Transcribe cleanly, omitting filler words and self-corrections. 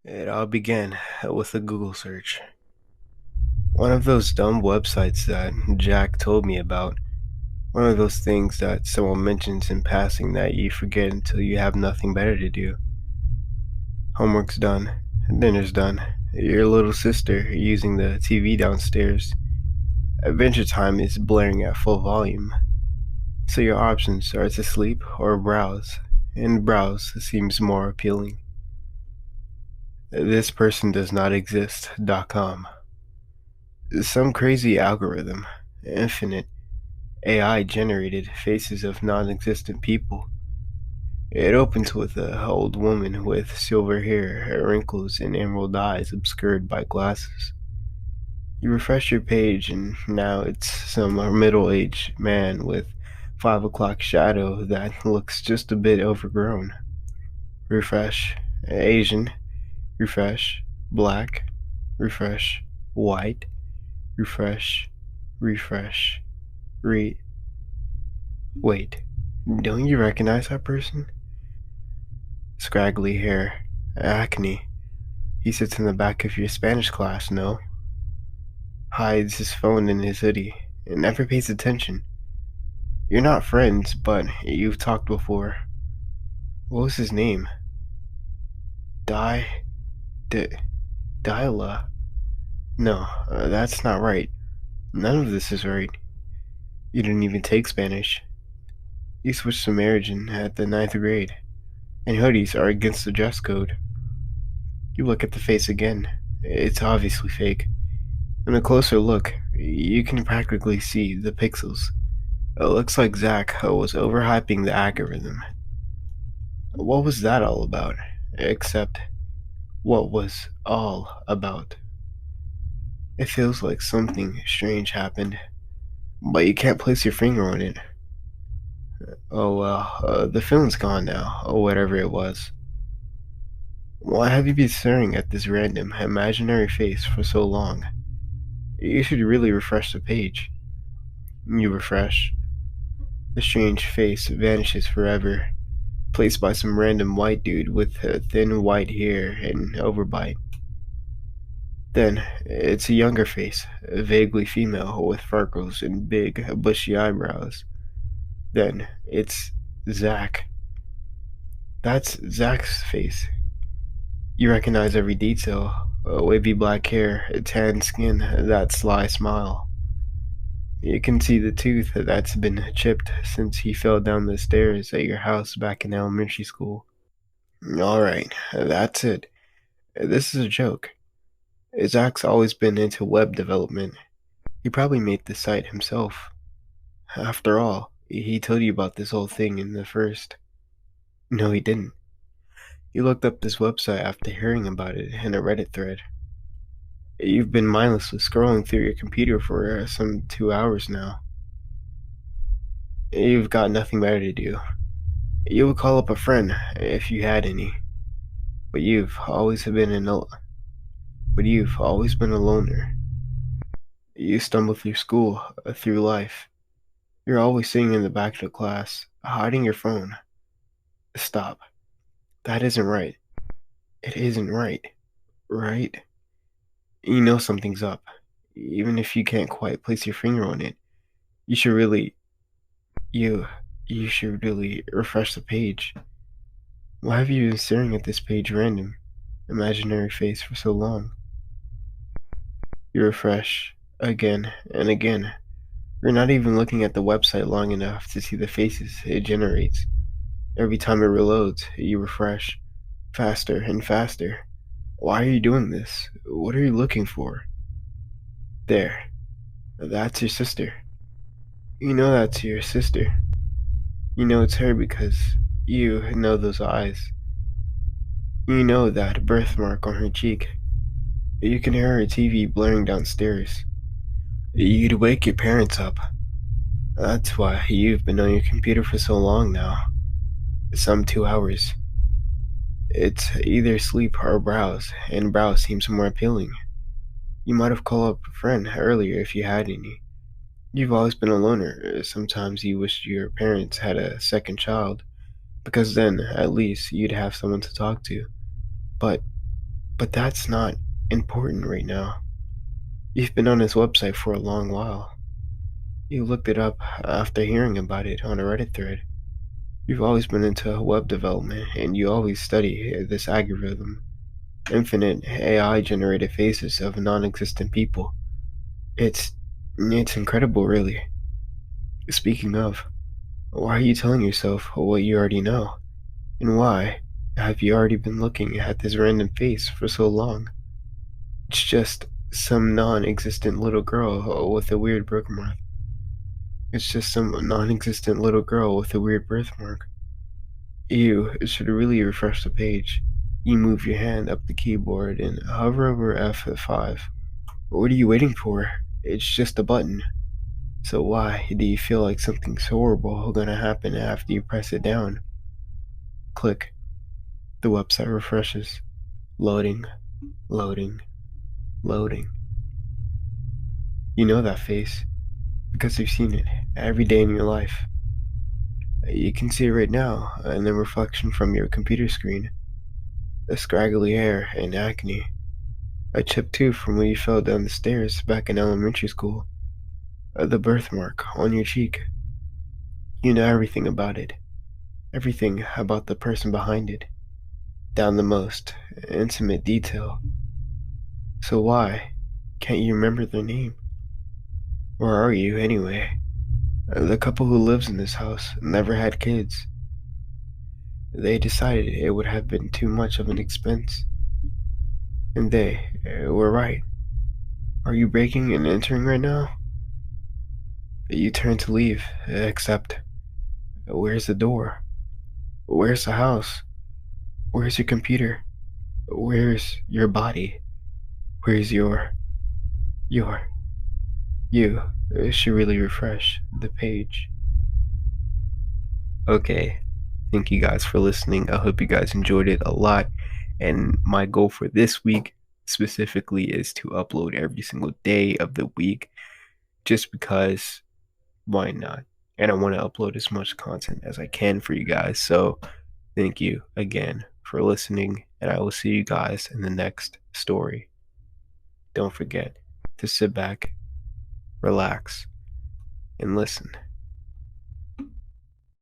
It all began with a Google search. One of those dumb websites that Jack told me about. One of those things that someone mentions in passing that you forget until you have nothing better to do. Homework's done, dinner's done, your little sister using the TV downstairs. Adventure Time is blaring at full volume. So your options are to sleep or browse, and browse seems more appealing. This person does not exist.com. Some crazy algorithm, infinite AI generated faces of non existent people. It opens with a old woman with silver hair, wrinkles, and emerald eyes obscured by glasses. You refresh your page, and now it's some middle aged man with 5 o'clock shadow that looks just a bit overgrown. Refresh. Asian. Refresh. Black. Refresh. White. Refresh. Refresh. Wait, don't you recognize that person? Scraggly hair, acne. He sits in the back of your Spanish class, no? Hides his phone in his hoodie and never pays attention. You're not friends, but you've talked before. What was his name? Di... Di... Diala? No, that's not right. None of this is right. You didn't even take Spanish. You switched to American at the ninth grade, and hoodies are against the dress code. You look at the face again. It's obviously fake. In a closer look, you can practically see the pixels. It looks like Zach was overhyping the algorithm. What was that all about? Except, what was all about? It feels like something strange happened, but you can't place your finger on it. Oh well, the film's gone now, or whatever it was. Why have you been staring at this random, imaginary face for so long? You should really refresh the page. You refresh. The strange face vanishes forever, placed by some random white dude with thin white hair and overbite. Then, it's a younger face, vaguely female with freckles and big, bushy eyebrows. Then, it's Zach. That's Zach's face. You recognize every detail: wavy black hair, tan skin, that sly smile. You can see the tooth that's been chipped since he fell down the stairs at your house back in elementary school. Alright, that's it. This is a joke. Zach's always been into web development. He probably made the site himself. After all, he told you about this whole thing in the first. No, he didn't. He looked up this website after hearing about it in a Reddit thread. You've been mindlessly scrolling through your computer for some 2 hours now. You've got nothing better to do. You would call up a friend if you had any, but you've always been a loner. You stumble through school, through life. You're always sitting in the back of the class, hiding your phone. Stop. That isn't right. It isn't right. Right? You know something's up. Even if you can't quite place your finger on it, you should really you you should really refresh the page. Why have you been staring at this page random, imaginary face for so long? You refresh again and again. You're not even looking at the website long enough to see the faces it generates. Every time it reloads, you refresh faster and faster. Why are you doing this? What are you looking for? There. That's your sister. You know that's your sister. You know it's her because you know those eyes. You know that birthmark on her cheek. You can hear her TV blaring downstairs. You'd wake your parents up. That's why you've been on your computer for so long now. Some 2 hours. It's either sleep or browse, and browse seems more appealing. You might have called up a friend earlier if you had any. You've always been a loner. Sometimes you wish your parents had a second child, because then, at least, you'd have someone to talk to. But But that's not important right now. You've been on his website for a long while. You looked it up after hearing about it on a Reddit thread. You've always been into web development, and you always study this algorithm, infinite AI generated faces of non existent people. It's incredible, really. Speaking of, why are you telling yourself what you already know? And why have you already been looking at this random face for so long? It's just some non existent little girl with a weird birthmark. It's just some non existent little girl with a weird birthmark. You should really refresh the page. You move your hand up the keyboard and hover over F5. What are you waiting for? It's just a button. So why do you feel like something's horrible gonna happen after you press it down? Click. The website refreshes. Loading, loading, loading. You know that face because you've seen it every day in your life. You can see it right now in the reflection from your computer screen. The scraggly hair and acne. A chipped tooth from when you fell down the stairs back in elementary school. The birthmark on your cheek. You know everything about it. Everything about the person behind it. Down the most intimate detail. So why can't you remember their name? Where are you, anyway? The couple who lives in this house never had kids. They decided it would have been too much of an expense. And they were right. Are you breaking and entering right now? You turn to leave, except where's the door? Where's the house? Where's your computer? Where's your body? Where's your, you should really refresh the page. Okay, thank you guys for listening. I hope you guys enjoyed it a lot. And my goal for this week specifically is to upload every single day of the week just because why not? And I want to upload as much content as I can for you guys. So thank you again for listening, and I will see you guys in the next story. Don't forget to sit back, relax, and listen.